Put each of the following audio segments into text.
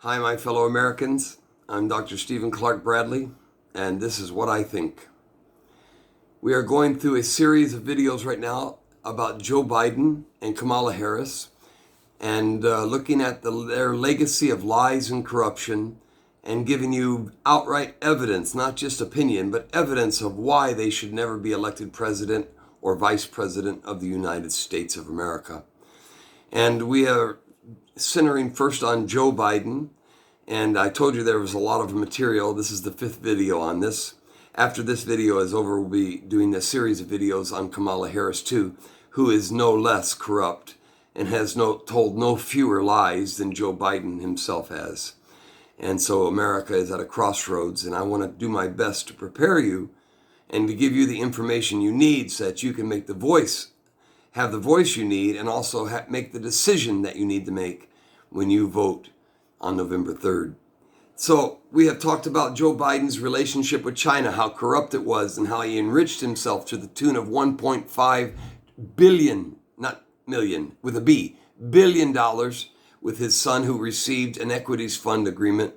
Hi, my fellow Americans. I'm Dr. Stephen Clark Bradley, and this is what I think. We are going through a series of videos right now about Joe Biden and Kamala Harris and looking at their legacy of lies and corruption and giving you outright evidence, not just opinion, but evidence of why they should never be elected president or vice president of the United States of America. And we are centering first on Joe Biden. And I told you there was a lot of material. This is the 5th video on this. After this video is over, we'll be doing a series of videos on Kamala Harris too, who is no less corrupt and has told no fewer lies than Joe Biden himself has. And so America is at a crossroads, and I want to do my best to prepare you and to give you the information you need so that you can have the voice you need, and also make the decision that you need to make when you vote on November 3rd. So we have talked about Joe Biden's relationship with China, how corrupt it was, and how he enriched himself to the tune of $1.5 billion, not million, with a B, $billion with his son, who received an equities fund agreement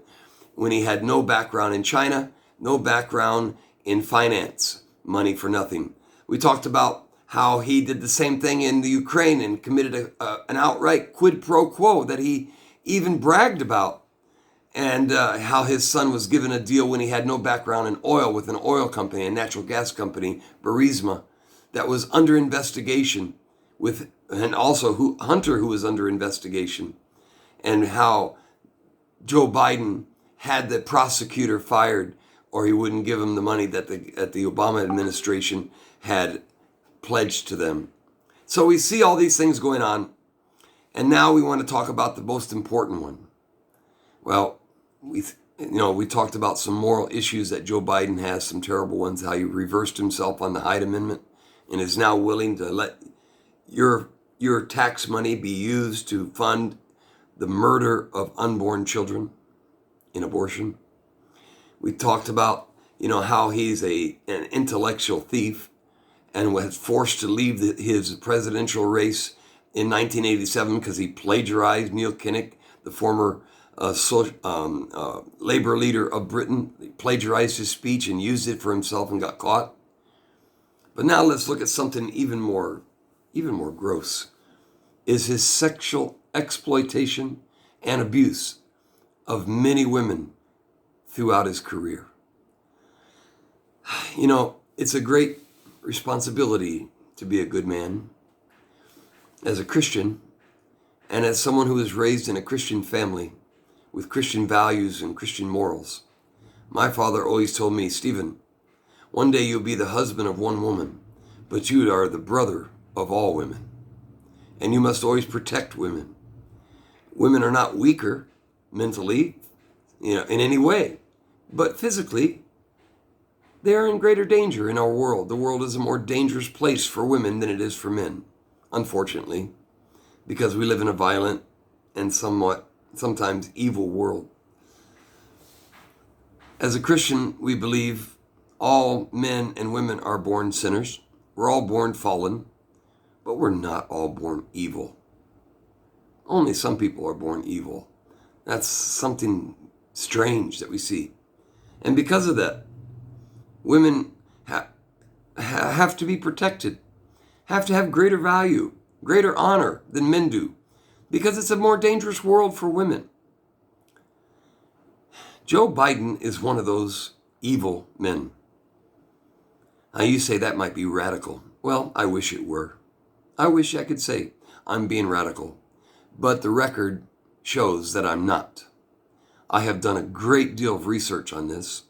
when he had no background in China, no background in finance, money for nothing. We talked about how he did the same thing in the Ukraine and committed an outright quid pro quo that he even bragged about, and how his son was given a deal when he had no background in oil with an oil company, a natural gas company, Burisma, that was under investigation and also Hunter, who was under investigation, and how Joe Biden had the prosecutor fired or he wouldn't give him the money that the Obama administration had pledged to them. So we see all these things going on, and now we want to talk about the most important one. Well, we talked about some moral issues that Joe Biden has, some terrible ones, how he reversed himself on the Hyde Amendment and is now willing to let your tax money be used to fund the murder of unborn children in abortion. We talked about, how he's an intellectual thief and was forced to leave his presidential race in 1987 because he plagiarized Neil Kinnock, the former labor leader of Britain. He plagiarized his speech and used it for himself and got caught. But now let's look at something even more gross, is his sexual exploitation and abuse of many women throughout his career. It's a great responsibility to be a good man as a Christian and as someone who was raised in a Christian family with Christian values and Christian morals. My father always told me, Stephen, one day you'll be the husband of one woman, but you are the brother of all women. And you must always protect women. Women are not weaker mentally, in any way, but physically, they are in greater danger in our world. The world is a more dangerous place for women than it is for men, unfortunately, because we live in a violent and sometimes evil world. As a Christian, we believe all men and women are born sinners. We're all born fallen, but we're not all born evil. Only some people are born evil. That's something strange that we see. And because of that, women have to be protected, have to have greater value, greater honor than men do, because it's a more dangerous world for women. Joe Biden is one of those evil men. Now you say that might be radical. Well, I wish it were. I wish I could say I'm being radical, but the record shows that I'm not. I have done a great deal of research on this,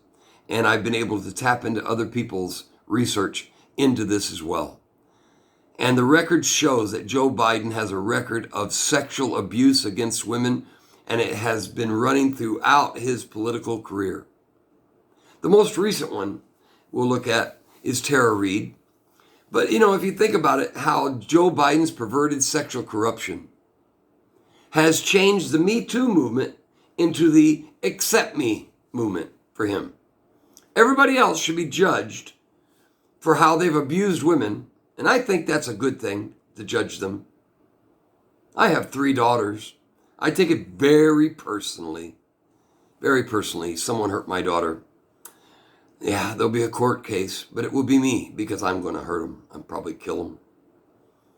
and I've been able to tap into other people's research into this as well. And the record shows that Joe Biden has a record of sexual abuse against women, and it has been running throughout his political career. The most recent one we'll look at is Tara Reade. But, if you think about it, how Joe Biden's perverted sexual corruption has changed the Me Too movement into the Accept Me movement for him. Everybody else should be judged for how they've abused women, and I think that's a good thing to judge them. I have 3 daughters. I take it very personally very personally. Someone hurt my daughter. Yeah, there'll be a court case, but it will be me because I'm going to hurt them. I'll probably kill them.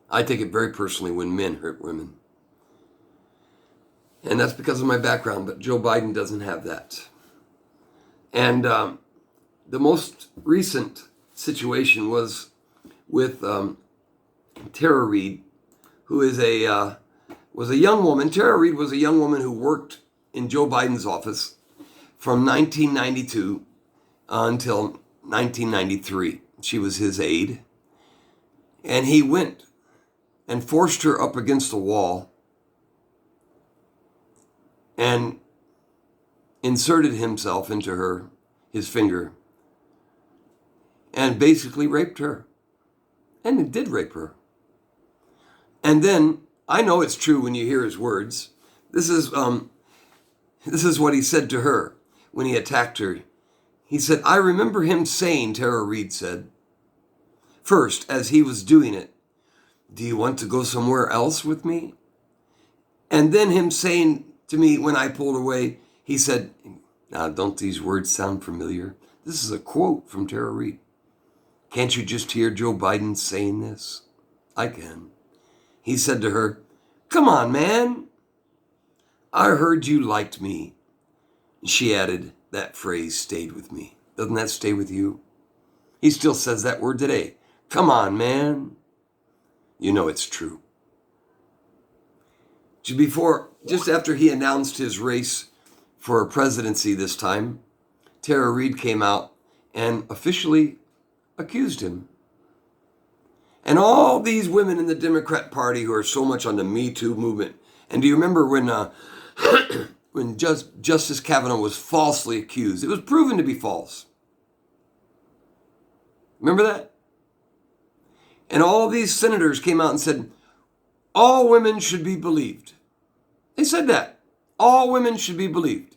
I take it very personally when men hurt women. And that's because of my background, but Joe Biden doesn't have that. And the most recent situation was with Tara Reade, who is was a young woman. Tara Reade was a young woman who worked in Joe Biden's office from 1992 until 1993. She was his aide. And he went and forced her up against a wall and inserted himself into his finger, and basically raped her. And he did rape her. And then, I know it's true when you hear his words. This is what he said to her when he attacked her. He said, I remember him saying, Tara Reade said, first, as he was doing it, do you want to go somewhere else with me? And then him saying to me when I pulled away, he said, now don't these words sound familiar? This is a quote from Tara Reade. Can't you just hear Joe Biden saying this? I can. He said to her, come on, man. I heard you liked me. She added, that phrase stayed with me. Doesn't that stay with you? He still says that word today. Come on, man. You know it's true. Just after he announced his race for presidency this time, Tara Reade came out and officially accused him. And all these women in the Democrat Party who are so much on the Me Too movement. And do you remember when when Justice Kavanaugh was falsely accused? It was proven to be false. Remember that? And all these senators came out and said, all women should be believed. They said that. All women should be believed.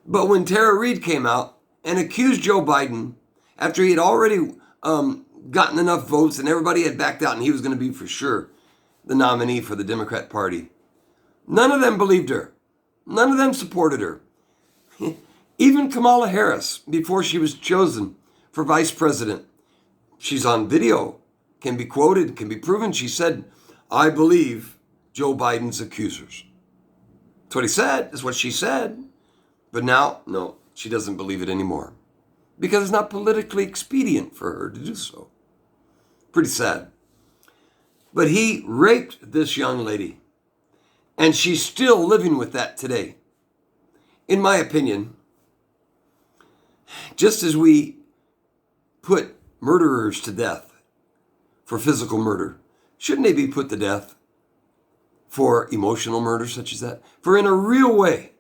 But when Tara Reade came out and accused Joe Biden, after he had already gotten enough votes and everybody had backed out and he was going to be for sure the nominee for the Democrat Party, none of them believed her. None of them supported her. Even Kamala Harris, before she was chosen for vice president, she's on video, can be quoted, can be proven. She said, I believe Joe Biden's accusers. That's what he said. That's what she said. But now, no, she doesn't believe it anymore because it's not politically expedient for her to do so. Pretty sad. But he raped this young lady, and she's still living with that today. In my opinion, just as we put murderers to death for physical murder, shouldn't they be put to death for emotional murder such as that? For in a real way,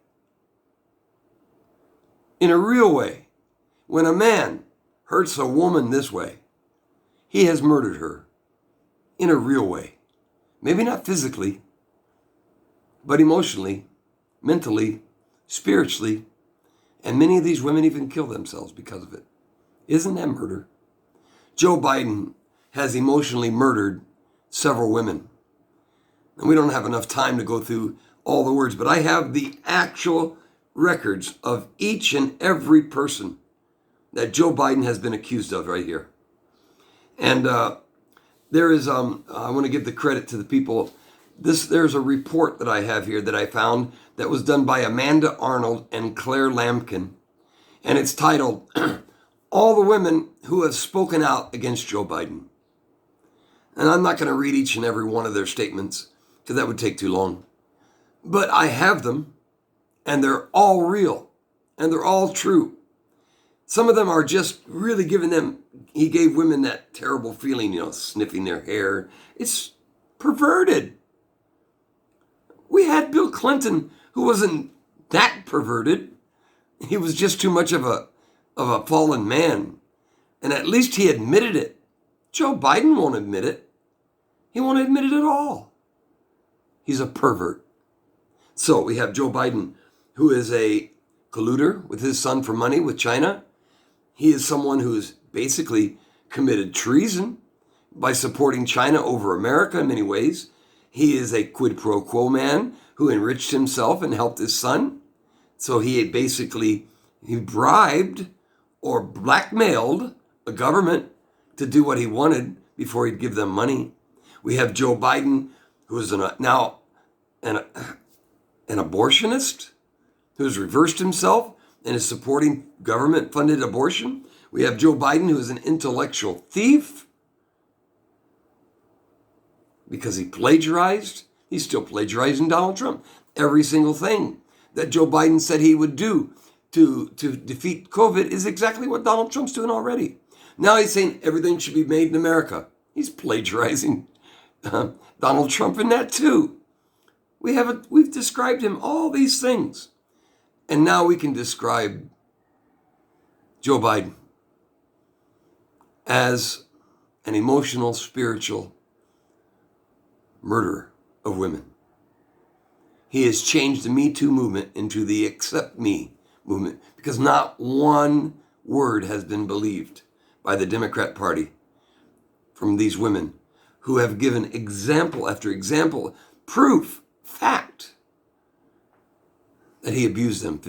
when a man hurts a woman this way, he has murdered her in a real way. Maybe not physically, but emotionally, mentally, spiritually, and many of these women even kill themselves because of it. Isn't that murder? Joe Biden has emotionally murdered several women. And we don't have enough time to go through all the words, but I have the actual records of each and every person that Joe Biden has been accused of right here. And there is, I want to give the credit to the people. There's a report that I have here that I found that was done by Amanda Arnold and Claire Lampkin. And it's titled, All the Women Who Have Spoken Out Against Joe Biden. And I'm not going to read each and every one of their statements because that would take too long. But I have them, and they're all real, and they're all true. Some of them are just really he gave women that terrible feeling, sniffing their hair. It's perverted. We had Bill Clinton, who wasn't that perverted. He was just too much of a fallen man. And at least he admitted it. Joe Biden won't admit it. He won't admit it at all. He's a pervert. So we have Joe Biden, who is a colluder with his son for money with China. He is someone who's basically committed treason by supporting China over America in many ways. He is a quid pro quo man who enriched himself and helped his son So he bribed or blackmailed a government to do what he wanted before he'd give them money. We have Joe Biden, who is now an abortionist, who's reversed himself and is supporting government-funded abortion. We have Joe Biden, who is an intellectual thief because he plagiarized. He's still plagiarizing Donald Trump. Every single thing that Joe Biden said he would do to defeat COVID is exactly what Donald Trump's doing already. Now he's saying everything should be made in America. He's plagiarizing Donald Trump in that too. We've described him all these things. And now we can describe Joe Biden as an emotional, spiritual murderer of women. He has changed the Me Too movement into the Accept Me movement because not one word has been believed by the Democrat Party from these women who have given example after example, proof, fact, that he abused them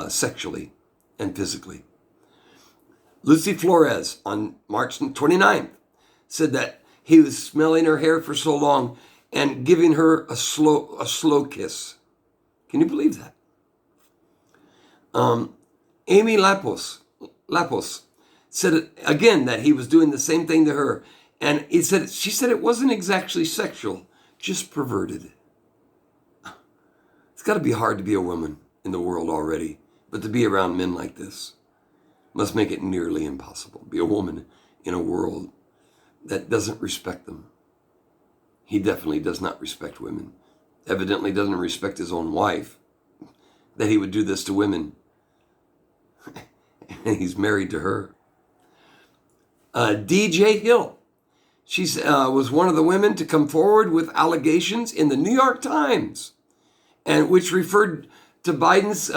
sexually and physically. Lucy Flores on March 29th said that he was smelling her hair for so long and giving her a slow kiss. Can you believe that? Amy Lapos said again that he was doing the same thing to her, and she said it wasn't exactly sexual, just perverted. It's got to be hard to be a woman in the world already, but to be around men like this must make it nearly impossible. Be a woman in a world that doesn't respect them. He definitely does not respect women. Evidently doesn't respect his own wife, that he would do this to women. And he's married to her. DJ Hill. She was one of the women to come forward with allegations in the New York Times, and which referred to Biden's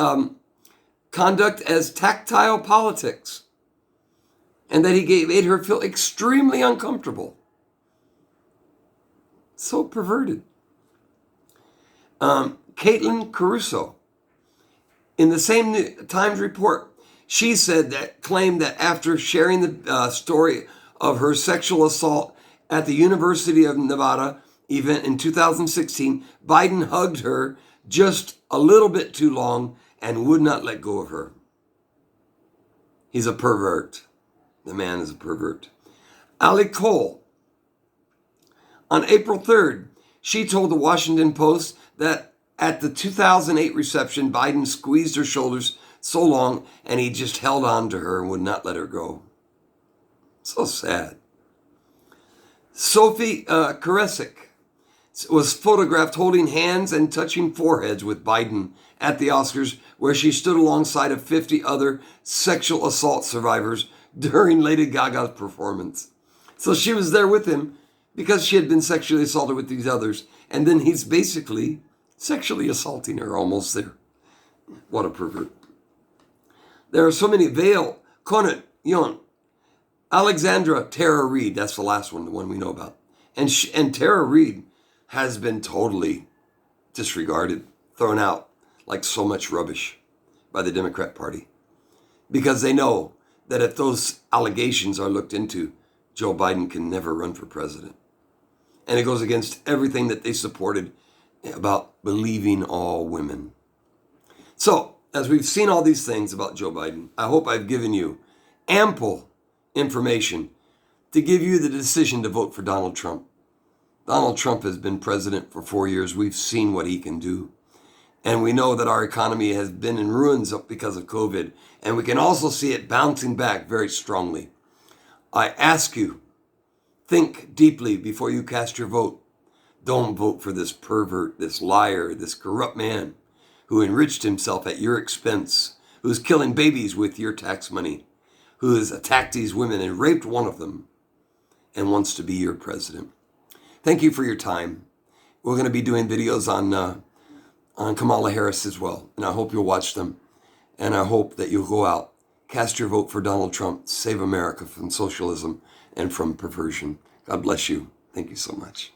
conduct as tactile politics, and that he made her feel extremely uncomfortable. So perverted. Caitlin Caruso, in the same Times report, she claimed that after sharing the story of her sexual assault at the University of Nevada event in 2016, Biden hugged her just a little bit too long and would not let go of her. He's a pervert. The man is a pervert. Ali Cole, on April 3rd, she told the Washington Post that at the 2008 reception, Biden squeezed her shoulders so long and he just held on to her and would not let her go. So sad. Sophie Karesic was photographed holding hands and touching foreheads with Biden at the Oscars, where she stood alongside of 50 other sexual assault survivors during Lady Gaga's performance. So she was there with him because she had been sexually assaulted with these others, and then he's basically sexually assaulting her almost there. What a pervert. There are so many. Vale, Conant, Yon, Alexandra Tara Reade, that's the last one, the one we know about. And Tara Reade has been totally disregarded, thrown out like so much rubbish by the Democrat Party, because they know that if those allegations are looked into, Joe Biden can never run for president. And it goes against everything that they supported about believing all women. So, as we've seen all these things about Joe Biden, I hope I've given you ample information to give you the decision to vote for Donald Trump. Donald Trump has been president for 4 years. We've seen what he can do. And we know that our economy has been in ruins because of COVID. And we can also see it bouncing back very strongly. I ask you, think deeply before you cast your vote. Don't vote for this pervert, this liar, this corrupt man who enriched himself at your expense, who's killing babies with your tax money, who has attacked these women and raped one of them and wants to be your president. Thank you for your time. We're going to be doing videos on Kamala Harris as well, and I hope you'll watch them. And I hope that you'll go out, cast your vote for Donald Trump, save America from socialism and from perversion. God bless you. Thank you so much.